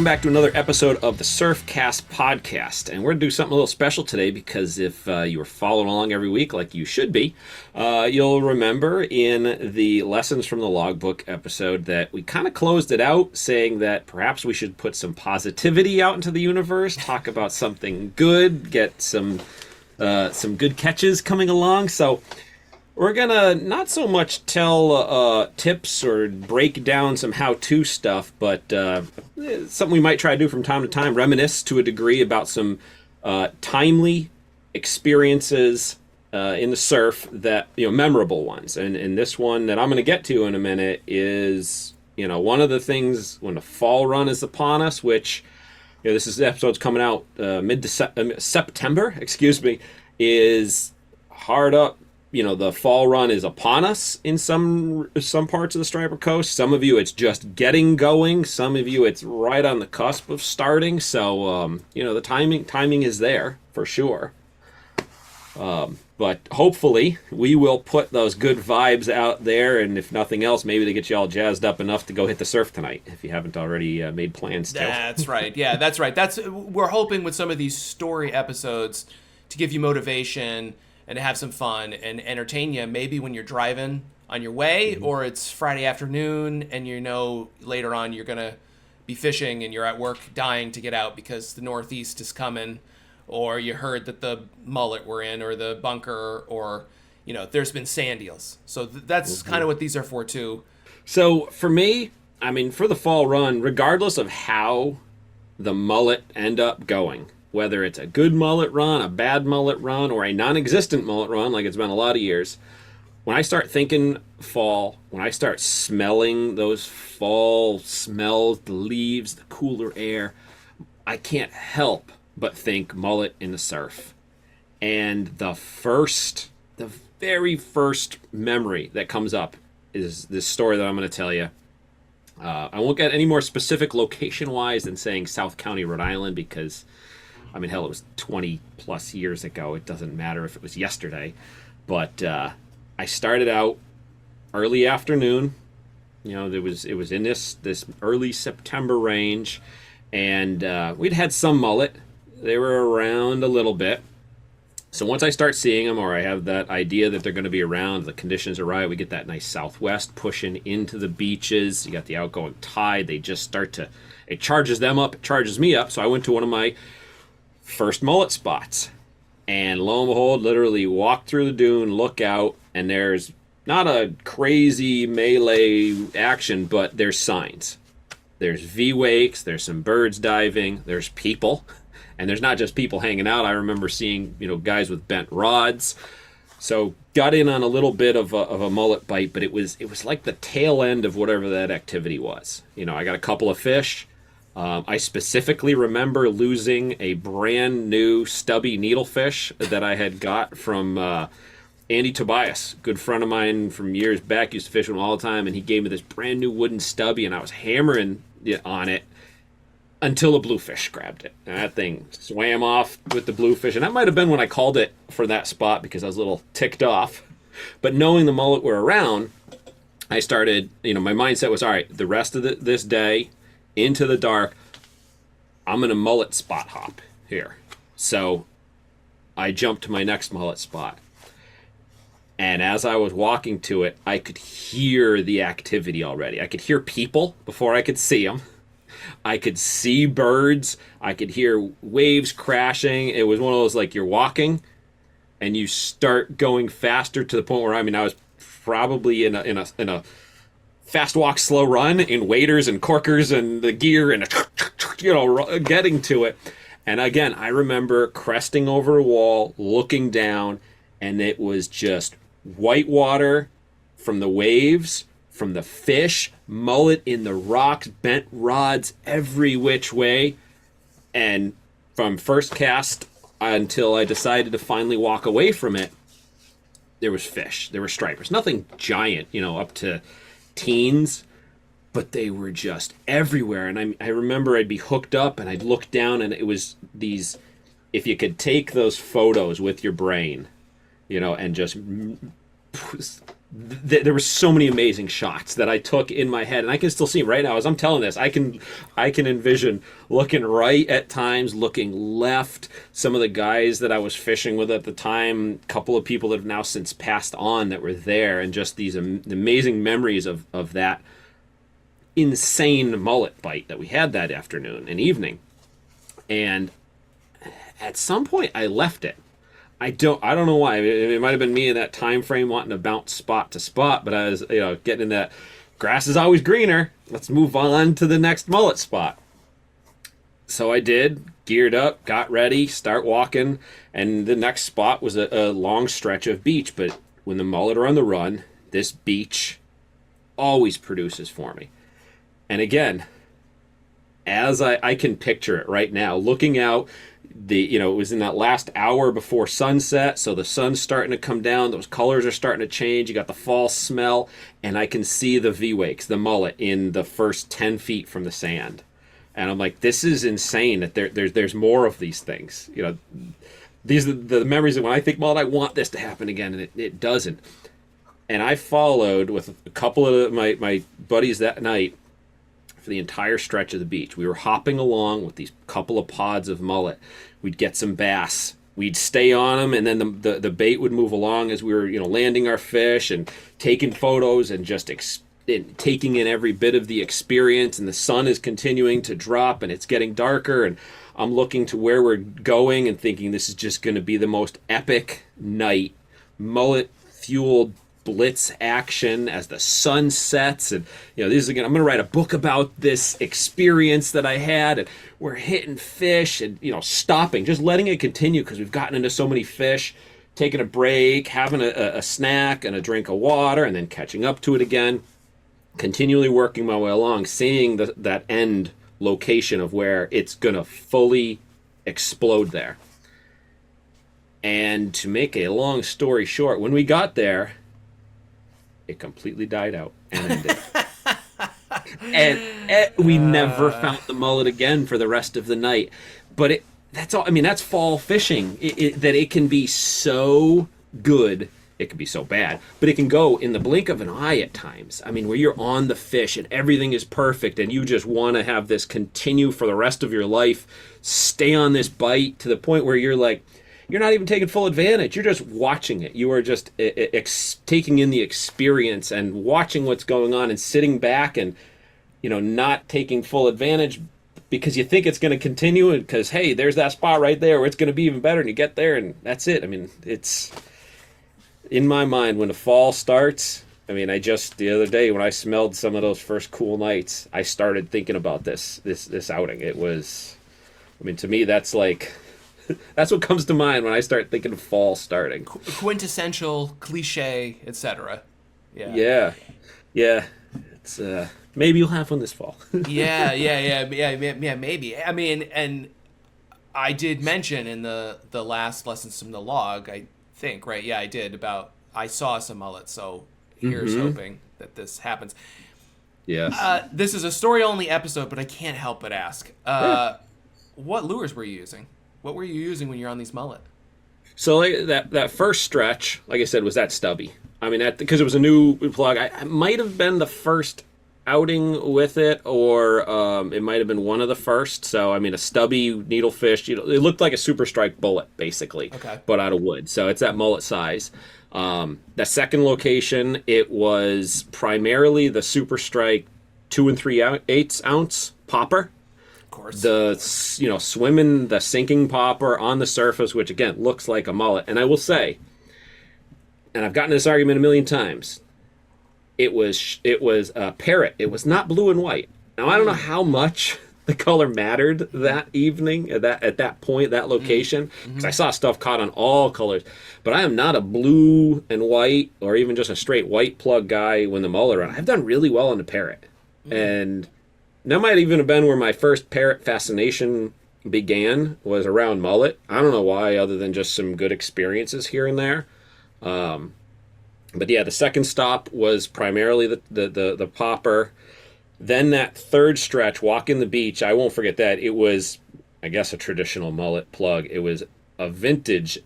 back to another episode of the Surfcast Podcast. And we're going to do something a little special today because if you were following along every week like you should be, you'll remember in the Lessons from the Logbook episode that we kind of closed it out saying that perhaps we should put some positivity out into the universe, talk about something good, get some good catches coming along. So we're going to not so much tell tips or break down some how-to stuff, but something we might try to do from time to time, reminisce to a degree about some timely experiences in the surf that, memorable ones. And this one that I'm going to get to in a minute is, one of the things when the fall run is upon us, which, this episode's coming out September, is hard up. The fall run is upon us in some parts of the Striper Coast. Some of you, it's just getting going. Some of you, it's right on the cusp of starting. So, the timing is there for sure. But hopefully we will put those good vibes out there. And if nothing else, maybe they get you all jazzed up enough to go hit the surf tonight if you haven't already made plans to. That's right. Yeah, that's right. We're hoping with some of these story episodes to give you motivation and to have some fun and entertain you maybe when you're driving on your way, or it's Friday afternoon and later on you're going to be fishing and you're at work dying to get out because the Northeast is coming, or you heard that the mullet were in or the bunker, or, there's been sand eels. So that's kind of what these are for too. So for me, for the fall run, regardless of how the mullet end up going, whether it's a good mullet run, a bad mullet run, or a non-existent mullet run, like it's been a lot of years, when I start thinking fall, when I start smelling those fall smells, the leaves, the cooler air, I can't help but think mullet in the surf. And the very first memory that comes up is this story that I'm going to tell you. I won't get any more specific location-wise than saying South County, Rhode Island, because hell, it was 20 plus years ago. It doesn't matter if it was yesterday. But I started out early afternoon. It was in this early September range. And we'd had some mullet. They were around a little bit. So once I start seeing them, or I have that idea that they're going to be around, the conditions are right, we get that nice southwest pushing into the beaches. You got the outgoing tide. They just start to, it charges them up, it charges me up. So I went to one of my first mullet spots, and lo and behold, literally walk through the dune, look out, and there's not a crazy melee action, but there's signs. There's V-wakes, there's some birds diving, there's people, and there's not just people hanging out. I remember seeing, guys with bent rods. So got in on a little bit of a mullet bite, but it was like the tail end of whatever that activity was. I got a couple of fish. I specifically remember losing a brand new stubby needlefish that I had got from Andy Tobias, good friend of mine from years back, used to fish with him all the time, and he gave me this brand new wooden stubby, and I was hammering on it until a bluefish grabbed it. And that thing swam off with the bluefish, and that might have been when I called it for that spot because I was a little ticked off. But knowing the mullet were around, I started, my mindset was, all right, the rest of this day, into the dark, I'm going to mullet spot hop here. So I jumped to my next mullet spot. And as I was walking to it, I could hear the activity already. I could hear people before I could see them. I could see birds. I could hear waves crashing. It was one of those, like, you're walking and you start going faster to the point where, I was probably in a fast walk, slow run in waders and corkers and the gear and getting to it. And again, I remember cresting over a wall, looking down, and it was just white water from the waves, from the fish, mullet in the rocks, bent rods every which way. And from first cast until I decided to finally walk away from it, there was fish, there were stripers. Nothing giant, up to teens, but they were just everywhere. And I remember I'd be hooked up and I'd look down, and it was these, if you could take those photos with your brain, and just there were so many amazing shots that I took in my head, and I can still see right now as I'm telling this. I can envision looking right at times, looking left. Some of the guys that I was fishing with at the time, a couple of people that have now since passed on that were there, and just these amazing memories of that insane mullet bite that we had that afternoon and evening. And at some point, I left it. I don't know why. It might have been me in that time frame wanting to bounce spot to spot, but I was, getting in that grass is always greener. Let's move on to the next mullet spot. So I did, geared up, got ready, start walking, and the next spot was a long stretch of beach. But when the mullet are on the run, this beach always produces for me. And again, as I can picture it right now, looking out, it was in that last hour before sunset, so the sun's starting to come down, those colors are starting to change, you got the fall smell, and I can see the V-wakes, the mullet, in the first 10 feet from the sand. And I'm like, this is insane that there's more of these things. These are the memories that when I think mullet, I want this to happen again, and it doesn't. And I followed with a couple of my buddies that night for the entire stretch of the beach. We were hopping along with these couple of pods of mullet. We'd get some bass. We'd stay on them, and then the bait would move along as we were, landing our fish and taking photos and just taking in every bit of the experience. And the sun is continuing to drop, and it's getting darker, and I'm looking to where we're going and thinking this is just going to be the most epic night. Mullet-fueled blitz action as the sun sets, and this is again, I'm going to write a book about this experience that I had, and we're hitting fish and stopping, just letting it continue because we've gotten into so many fish, taking a break, having a snack and a drink of water, and then catching up to it again, continually working my way along, seeing that end location of where it's going to fully explode there. And to make a long story short, when we got there, it completely died out and ended. and we never found the mullet again for the rest of the night. But that's all. I mean, that's fall fishing. That it can be so good, it can be so bad, but it can go in the blink of an eye at times. I mean, where you're on the fish and everything is perfect, and you just want to have this continue for the rest of your life. Stay on this bite to the point where you're like, you're not even taking full advantage. You're just watching it. You are just taking in the experience and watching what's going on and sitting back and, not taking full advantage because you think it's going to continue and because, hey, there's that spot right there where it's going to be even better, and you get there and that's it. I mean, it's in my mind when the fall starts. I mean, the other day when I smelled some of those first cool nights, I started thinking about this outing. It was, to me, that's like... That's what comes to mind when I start thinking of fall starting. Quintessential, cliche, etc. Yeah. It's maybe you'll have one this fall. yeah, maybe. I mean, and I did mention in the last Lessons from the Log, I think, right? Yeah, I did, about I saw some mullet, so here's hoping that this happens. Yes. This is a story-only episode, but I can't help but ask. What lures were you using? What were you using when you're on these mullet? So that first stretch, like I said, was that stubby. I mean, because it was a new plug. I might have been the first outing with it, or it might have been one of the first. So, a stubby needlefish. It looked like a Super Strike bullet, basically, but out of wood. So it's that mullet size. The second location, it was primarily the Super Strike 2 3/8 ounce popper. Course. The swimming the sinking popper on the surface, which again looks like a mullet. And I will say, and I've gotten this argument a million times, it was a parrot. It was not blue and white. Now I don't know how much the color mattered that evening at that point, that location, because I saw stuff caught on all colors. But I am not a blue and white or even just a straight white plug guy when the mullet run. I've done really well on the parrot, and that might even have been where my first parrot fascination began, was around mullet. I don't know why, other than just some good experiences here and there. But yeah, the second stop was primarily the popper. Then that third stretch, walking the beach, I won't forget that. It was, I guess, a traditional mullet plug. It was a vintage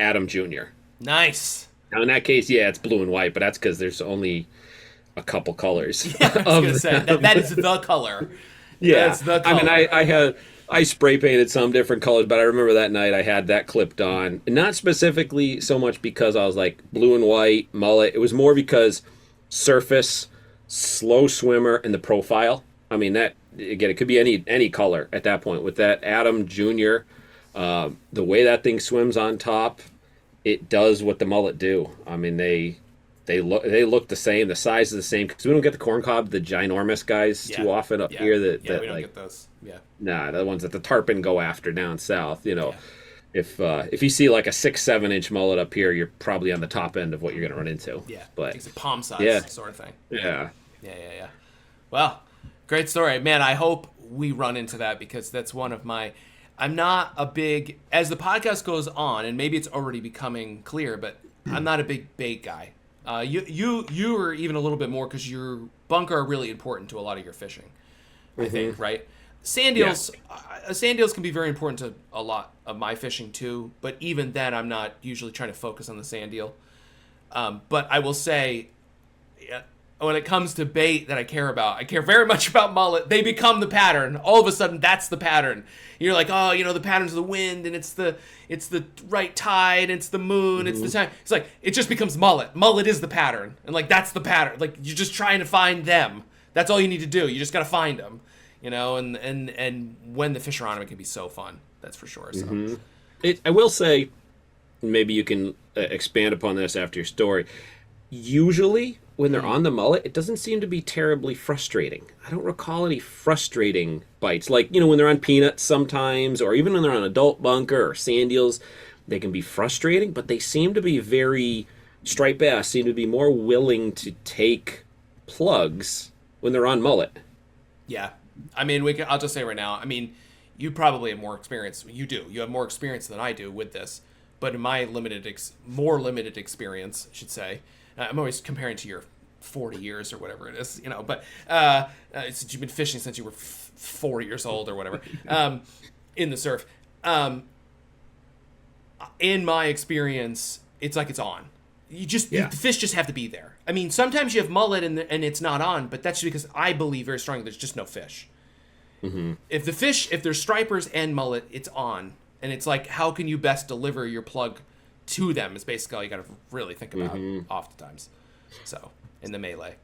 Adam Jr. Nice. Now, in that case, yeah, it's blue and white, but that's because there's only a couple colors. Yeah, I was of gonna say that is the color. Yeah, That's the I mean, color. I spray painted some different colors, but I remember that night I had that clipped on, and not specifically so much because I was like blue and white mullet. It was more because surface, slow swimmer, and the profile. I mean, that again, it could be any color at that point. With that Adam Junior, the way that thing swims on top, it does what the mullet do. I mean, they look the same. The size is the same because we don't get the corncob, the ginormous guys Yeah. too often up Yeah. here. That Yeah, we don't like get those. Yeah. nah, the ones that the tarpon go after down south. Yeah. If you see like a 6-7 inch mullet up here, you're probably on the top end of what you're gonna run into. Yeah. But It's a palm size Yeah. sort of thing. yeah, Yeah. Well, great story. Man, I hope we run into that because that's one of my. I'm not a big. As the podcast goes on, and maybe it's already becoming clear, but I'm not a big bait guy. You are even a little bit more because your bunker are really important to a lot of your fishing. I think, right? Sand eels, sand eels can be very important to a lot of my fishing too. But even then, I'm not usually trying to focus on the sand eel. But I will say, yeah, when it comes to bait that I care very much about mullet. They become the pattern. All of a sudden, that's the pattern. You're like, oh, the patterns of the wind, and it's the right tide, it's the moon, it's the time. It's like it just becomes mullet. Mullet is the pattern, and like that's the pattern. Like you're just trying to find them. That's all you need to do. You just got to find them, And when the fish are on them, it can be so fun. That's for sure. So. I will say, maybe you can expand upon this after your story. Usually, when they're on the mullet, it doesn't seem to be terribly frustrating. I don't recall any frustrating bites. Like, when they're on peanuts sometimes, or even when they're on adult bunker or sand eels, they can be frustrating, but they seem to be striped bass seem to be more willing to take plugs when they're on mullet. Yeah. I mean, I'll just say right now, I mean, you probably have more experience. You do. You have more experience than I do with this. But in my more limited experience, I should say, I'm always comparing to your 40 years or whatever it is, but since you've been fishing since you were 4 years old or whatever, in the surf. In my experience, it's like it's on. The fish just have to be there. I mean, sometimes you have mullet and it's not on, but that's because I believe very strongly there's just no fish. Mm-hmm. If there's stripers and mullet, it's on. And it's like, how can you best deliver your plug to them is basically all you got to really think about oftentimes. So, in the melee.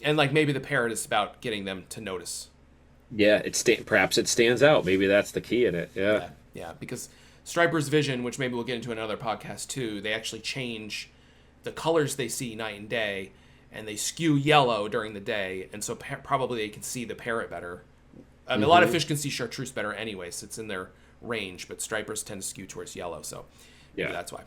And like maybe the parrot is about getting them to notice. Yeah, perhaps it stands out. Maybe that's the key in it. Yeah, because stripers' vision, which maybe we'll get into another podcast too, they actually change the colors they see night and day, and they skew yellow during the day, and so probably they can see the parrot better. A lot of fish can see chartreuse better anyway, so it's in their range, but stripers tend to skew towards yellow, so maybe that's why.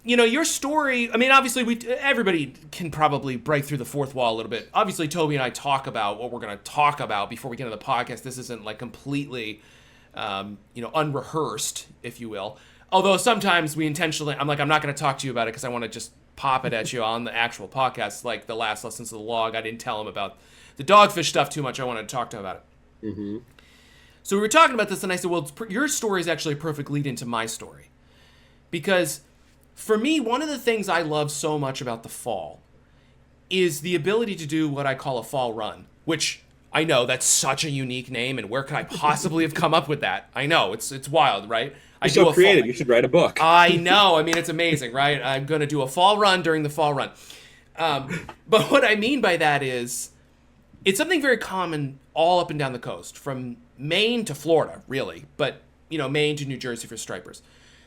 Your story, I mean, obviously everybody can probably break through the fourth wall a little bit. Obviously, Toby and I talk about what we're going to talk about before we get into the podcast. This isn't like completely, unrehearsed, if you will. Although sometimes I'm not going to talk to you about it because I want to just pop it at you on the actual podcast. Like the last Lessons of the Log, I didn't tell him about the dogfish stuff too much. I wanted to talk to him about it. Mm-hmm. So we were talking about this, and I said, well, your story is actually a perfect lead into my story. Because for me, one of the things I love so much about the fall is the ability to do what I call a fall run, which I know that's such a unique name, and where could I possibly have come up with that? I know, it's wild, right? You're so creative. You should write a book. I know. I mean, it's amazing, right? I'm going to do a fall run during the fall run. But what I mean by that is it's something very common all up and down the coast, from Maine to Florida, really, but, Maine to New Jersey for stripers,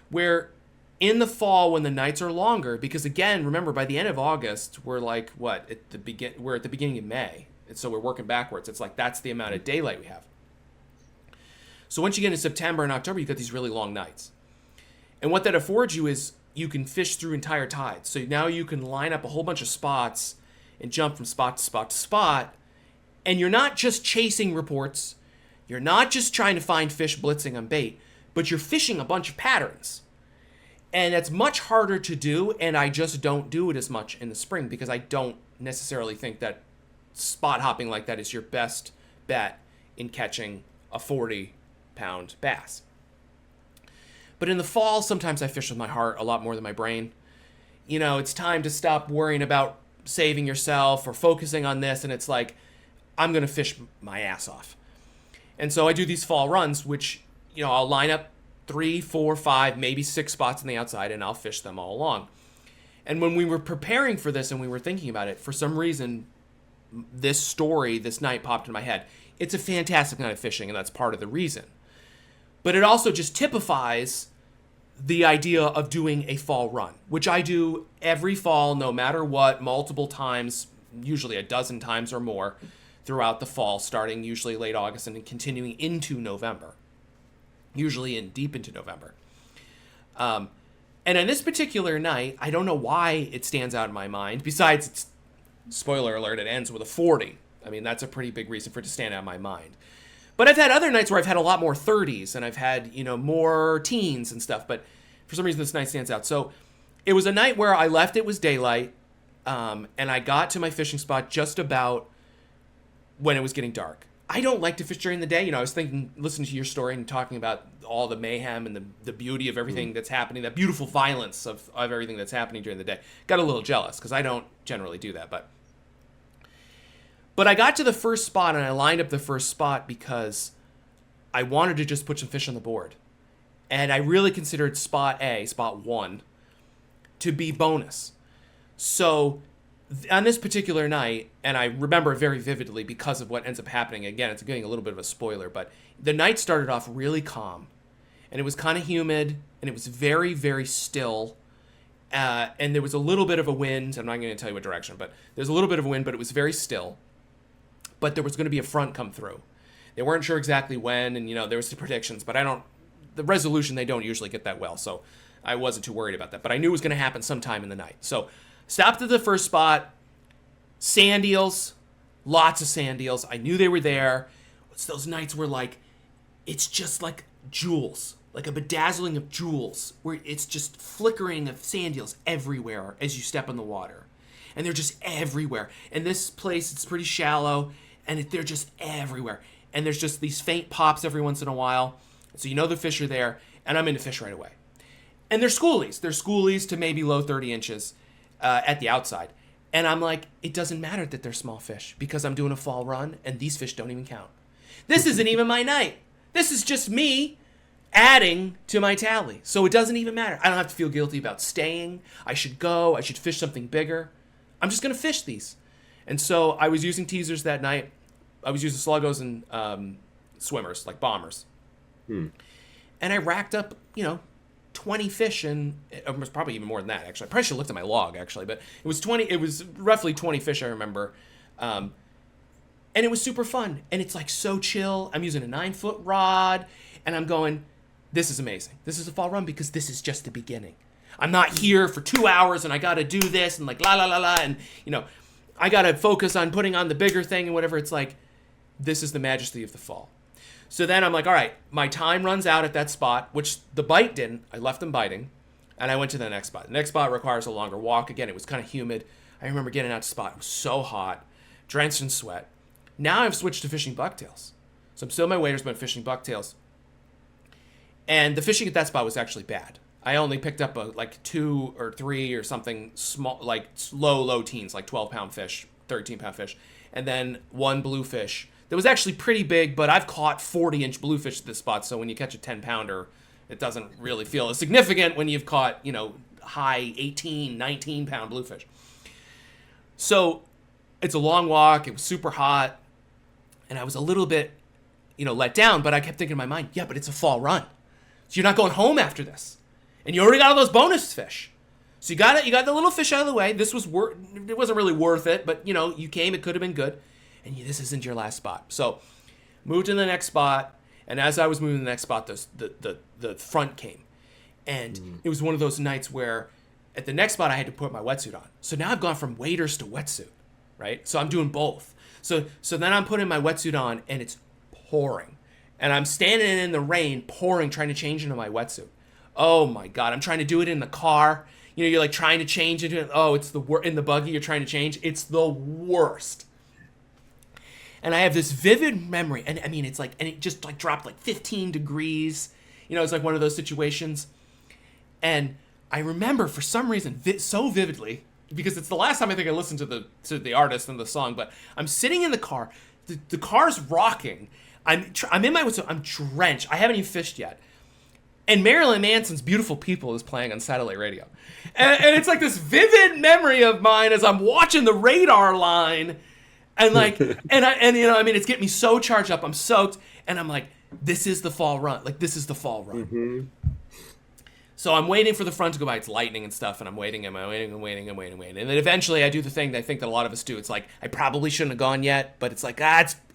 where in the fall when the nights are longer, because again, remember, by the end of August, we're like, we're at the beginning of May, and so we're working backwards. It's like that's the amount of daylight we have. So once you get into September and October, you get these really long nights. And what that affords you is you can fish through entire tides. So now you can line up a whole bunch of spots and jump from spot to spot to spot, and you're not just chasing reports. You're not just trying to find fish blitzing on bait, but you're fishing a bunch of patterns. And that's much harder to do, and I just don't do it as much in the spring because I don't necessarily think that spot hopping like that is your best bet in catching a 40-pound bass. But in the fall, sometimes I fish with my heart a lot more than my brain. it's time to stop worrying about saving yourself or focusing on this. And it's like, I'm going to fish my ass off. And so I do these fall runs, which, I'll line up 3, 4, 5, maybe 6 spots on the outside, and I'll fish them all along. And when we were preparing for this and we were thinking about it, for some reason, this night popped in my head. It's a fantastic night of fishing, and that's part of the reason. But it also just typifies the idea of doing a fall run, which I do every fall, no matter what, multiple times, usually a dozen times or more throughout the fall, starting usually late August and continuing into November, usually deep into November. And on this particular night, I don't know why it stands out in my mind, besides, it's, spoiler alert, it ends with a 40. I mean, that's a pretty big reason for it to stand out in my mind. But I've had other nights where I've had a lot more 30s, and I've had, more teens and stuff, but for some reason this night stands out. So it was a night where I left, it was daylight, and I got to my fishing spot just about when it was getting dark. I don't like to fish during the day. I was thinking, listening to your story and talking about all the mayhem and the beauty of everything that's happening, that beautiful violence of everything that's happening during the day. Got a little jealous because I don't generally do that. But I got to the first spot, and I lined up the first spot because I wanted to just put some fish on the board. And I really considered spot 1, to be bonus. So on this particular night, and I remember it very vividly because of what ends up happening, again, it's getting a little bit of a spoiler, but the night started off really calm, and it was kind of humid, and it was very, very still, and there was a little bit of a wind. I'm not going to tell you what direction, but there's a little bit of a wind, but it was very still. But there was going to be a front come through. They weren't sure exactly when, and there was the predictions, but the resolution, they don't usually get that well, so I wasn't too worried about that. But I knew it was going to happen sometime in the night. So stopped at the first spot, sand eels, lots of sand eels. I knew they were there. It's those nights where it's just like jewels, like a bedazzling of jewels, where it's just flickering of sand eels everywhere as you step on the water. And they're just everywhere. And this place, it's pretty shallow, and they're just everywhere. And there's just these faint pops every once in a while. So the fish are there, and I'm into fish right away. And they're schoolies. They're schoolies to maybe low 30 inches at the outside. And I'm like, it doesn't matter that they're small fish because I'm doing a fall run, and these fish don't even count. This isn't even my night. This is just me adding to my tally. So it doesn't even matter. I don't have to feel guilty about staying. I should go. I should fish something bigger. I'm just going to fish these. And so I was using teasers that night. I was using sluggos and swimmers, like bombers. And I racked up, 20 fish, and it was probably even more than that, actually. I probably should have looked at my log, actually, but it was roughly 20 fish, I remember. And it was super fun, and it's so chill. I'm using a 9-foot rod, and I'm going, this is amazing. This is a fall run because this is just the beginning. I'm not here for 2 hours, and I got to do this, and la la la la, and I got to focus on putting on the bigger thing and whatever. It's this is the majesty of the fall. So then I'm like, all right, my time runs out at that spot, which the bite didn't. I left them biting, and I went to the next spot. The next spot requires a longer walk. Again, it was kind of humid. I remember getting out to spot. It was so hot, drenched in sweat. Now I've switched to fishing bucktails. So I'm still my waders, but I'm fishing bucktails. And the fishing at that spot was actually bad. I only picked up 2 or 3 or something small, low teens, 12-pound fish, 13-pound fish, and then 1 bluefish. That was actually pretty big, but I've caught 40-inch bluefish at this spot, so when you catch a 10-pounder, it doesn't really feel as significant when you've caught, high 18, 19-pound bluefish. So it's a long walk. It was super hot, and I was a little bit, let down, but I kept thinking in my mind, yeah, but it's a fall run. So you're not going home after this. And you already got all those bonus fish. So you got the little fish out of the way. This was it wasn't really worth it, but you came, it could have been good. And this isn't your last spot. So moved to the next spot, and as I was moving to the next spot, the front came. And it was one of those nights where at the next spot I had to put my wetsuit on. So now I've gone from waders to wetsuit, right? So I'm doing both. So then I'm putting my wetsuit on, and it's pouring. And I'm standing in the rain, pouring, trying to change into my wetsuit. Oh my God, I'm trying to do it in the car. You're trying to change into it. Oh, it's in the buggy you're trying to change. It's the worst. And I have this vivid memory, and I mean, and it just dropped 15 degrees. It's one of those situations. And I remember for some reason so vividly, because it's the last time I think I listened to the artist and the song, but I'm sitting in the car, the car's rocking, I'm in my woods, I'm drenched, I haven't even fished yet, and Marilyn Manson's Beautiful People is playing on satellite radio, and it's like this vivid memory of mine as I'm watching the radar line, and like, and you know, I mean, it's getting me so charged up, I'm soaked, and I'm like, this is the fall run, like this is the fall run. Mm-hmm. So I'm waiting for the front to go by. It's lightning and stuff, and I'm waiting. And then eventually I do the thing that I think that a lot of us do. It's like, I probably shouldn't have gone yet, but it's like,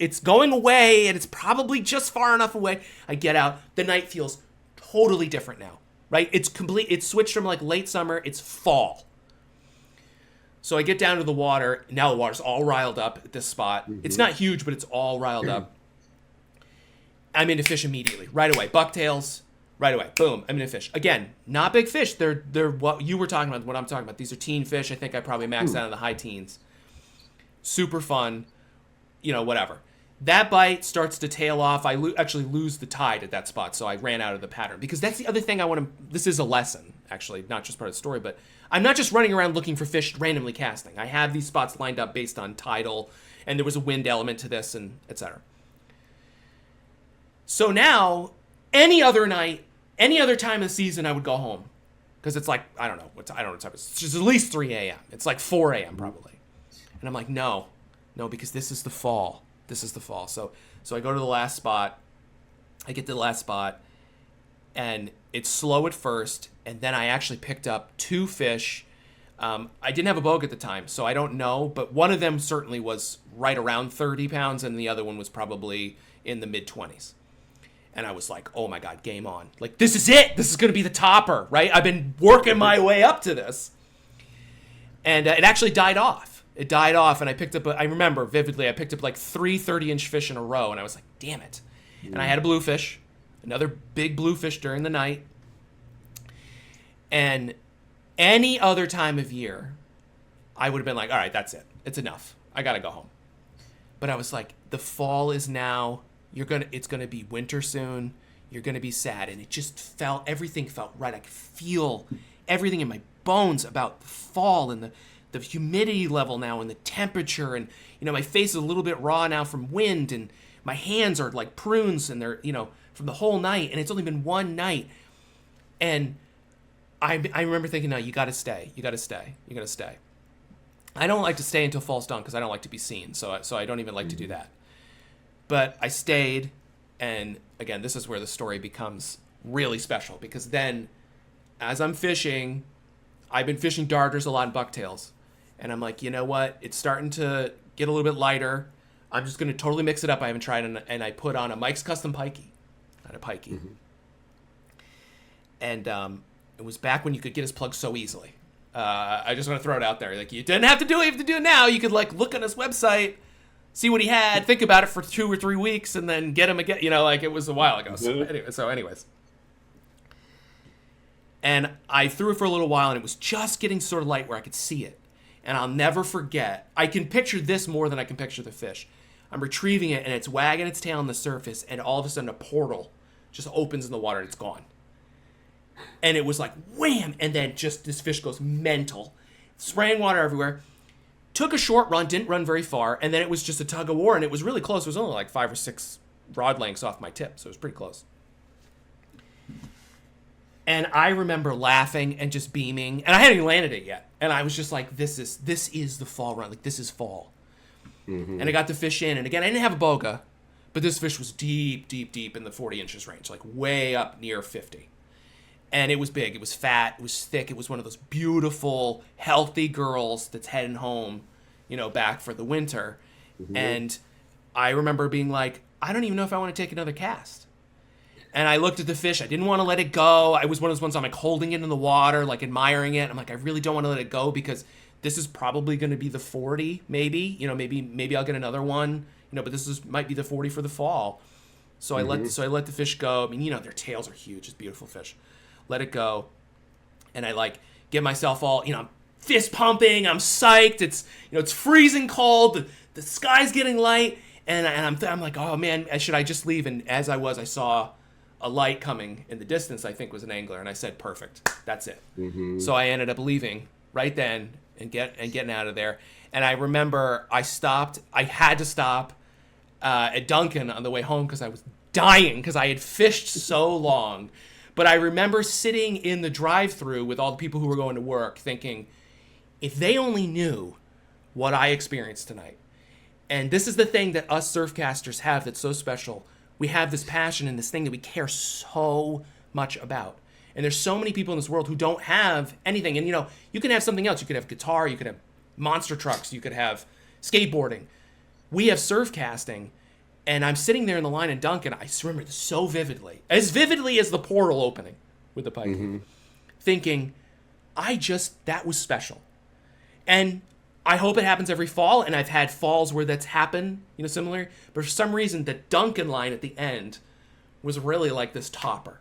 it's going away, and it's probably just far enough away. I get out. The night feels totally different now, right? It's switched from like late summer, it's fall. So I get down to the water. Now the water's all riled up at this spot. Mm-hmm. It's not huge, but it's all riled up. I'm into fish immediately, right away. Bucktails. Right away, boom, I'm gonna fish. Again, not big fish. They're what you were talking about, what I'm talking about. These are teen fish. I think I probably maxed out in the high teens. Super fun, you know, whatever. That bite starts to tail off. I actually lose the tide at that spot, so I ran out of the pattern. Because that's the other thing I want to, this is a lesson, actually, not just part of the story, but I'm not just running around looking for fish randomly casting. I have these spots lined up based on tidal, and there was a wind element to this, and etc. So now, any other night, any other time of the season, I would go home. Because it's like, I don't know what time it is. It's just at least 3 a.m. It's like 4 a.m. probably. And I'm like, no, because this is the fall. This is the fall. So I go to the last spot. I get to the last spot. And it's slow at first. And then I actually picked up 2 fish. I didn't have a boat at the time, so I don't know. But one of them certainly was right around 30 pounds. And the other one was probably in the mid-20s. And I was like, oh my God, game on. Like, this is it. This is going to be the topper, right? I've been working my way up to this. And it actually died off. It died off, and I picked up, I remember vividly, I picked up like 3 30-inch fish in a row, and I was like, damn it. And I had a bluefish, another big bluefish during the night. And any other time of year, I would have been like, all right, that's it. It's enough. I got to go home. But I was like, the fall is now. It's gonna be winter soon. You're gonna be sad, and everything felt right. I could feel everything in my bones about the fall and the humidity level now and the temperature, and you know, my face is a little bit raw now from wind, and my hands are like prunes, and they're, you know, from the whole night, and it's only been one night, and I remember thinking, no, you gotta stay. I don't like to stay until fall's done because I don't like to be seen, so I don't even like to do that. But I stayed, and again, this is where the story becomes really special, because then, as I'm fishing, I've been fishing darters a lot and bucktails, and I'm like, you know what? It's starting to get a little bit lighter. I'm just going to totally mix it up. I haven't tried it, and I put on a Mike's Custom Pikey. Not a Pikey. Mm-hmm. And it was back when you could get his plug so easily. I just want to throw it out there. Like, you didn't have to do it. You have to do it now. You could, like, look on his website, see what he had, think about it for 2 or 3 weeks, and then get him again. You know, like, it was a while ago. So anyways. And I threw it for a little while, and it was just getting sort of light where I could see it. And I'll never forget. I can picture this more than I can picture the fish. I'm retrieving it, and it's wagging its tail on the surface, and all of a sudden a portal just opens in the water, and it's gone. And it was like, wham! And then just this fish goes mental. Spraying water everywhere. Took a short run, didn't run very far, and then it was just a tug of war, and it was really close. It was only like 5 or 6 rod lengths off my tip, so it was pretty close. And I remember laughing and just beaming, and I hadn't even landed it yet. And I was just like, this is the fall run. Like, this is fall. Mm-hmm. And I got the fish in, and again, I didn't have a boga, but this fish was deep, deep, deep in the 40 inches range, like way up near 50. And it was big, it was fat, it was thick, it was one of those beautiful, healthy girls that's heading home, you know, back for the winter. Mm-hmm. And I remember being like, I don't even know if I want to take another cast. And I looked at the fish, I didn't want to let it go. I was one of those ones, I'm like holding it in the water, like admiring it. I'm like, I really don't want to let it go because this is probably going to be the 40, maybe. You know, maybe I'll get another one, you know, but might be the 40 for the fall. So I let the fish go. I mean, you know, their tails are huge, it's beautiful fish. Let it go, and I like get myself all, you know, I'm fist pumping, I'm psyched. It's, you know, it's freezing cold, the sky's getting light, and I'm like, oh man, should I just leave? And as I saw a light coming in the distance, I think was an angler. And I said, perfect, that's it. So I ended up leaving right then and getting out of there. And I remember I had to stop at Dunkin' on the way home because I was dying because I had fished so long. But I remember sitting in the drive-thru with all the people who were going to work thinking, if they only knew what I experienced tonight. And this is the thing that us surfcasters have that's so special. We have this passion and this thing that we care so much about. And there's so many people in this world who don't have anything. And, you can have something else. You could have guitar. You could have monster trucks. You could have skateboarding. We have surfcasting. And I'm sitting there in the line in Dunkin'. I remember this so vividly. As vividly as the portal opening with the pike. Thinking, that was special. And I hope it happens every fall. And I've had falls where that's happened, similar. But for some reason, the Dunkin' line at the end was really like this topper.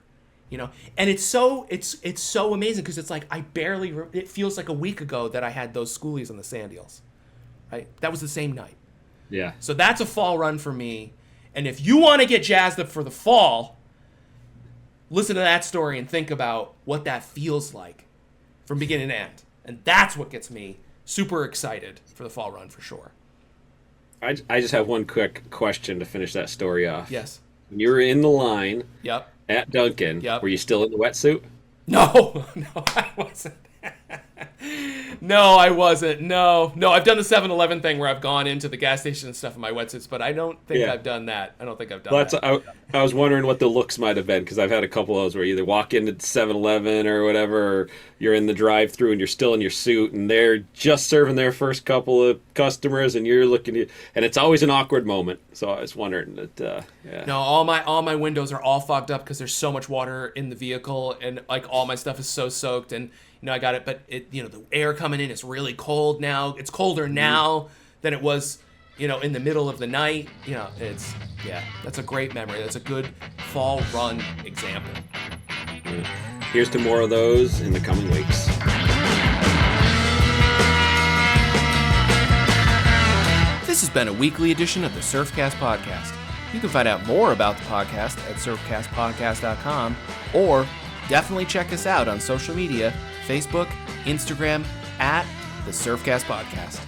And it's so amazing because it's like it feels like a week ago that I had those schoolies on the sand eels, right? That was the same night. Yeah. So that's a fall run for me. And if you want to get jazzed up for the fall, listen to that story and think about what that feels like from beginning to end. And that's what gets me super excited for the fall run for sure. I just have one quick question to finish that story off. Yes. When you were in the line. Yep. At Dunkin', Yep. Were you still in the wetsuit? No, I wasn't. No, I wasn't. No, I've done the 7-Eleven thing where I've gone into the gas station and stuff in my wetsuits, but I don't think I've done that. I don't think I've done that. I was wondering what the looks might have been because I've had a couple of those where you either walk into 7-Eleven or whatever, or you're in the drive-thru and you're still in your suit and they're just serving their first couple of customers and you're looking at, and it's always an awkward moment. So I was wondering that. No, all my windows are all fogged up because there's so much water in the vehicle and like all my stuff is so soaked and. I got it, but the air coming in is really cold now. It's colder now than it was, in the middle of the night. That's a great memory. That's a good fall run example. Here's to more of those in the coming weeks. This has been a weekly edition of the Surfcast Podcast. You can find out more about the podcast at surfcastpodcast.com or definitely check us out on social media, Facebook, Instagram, at the Surfcast Podcast.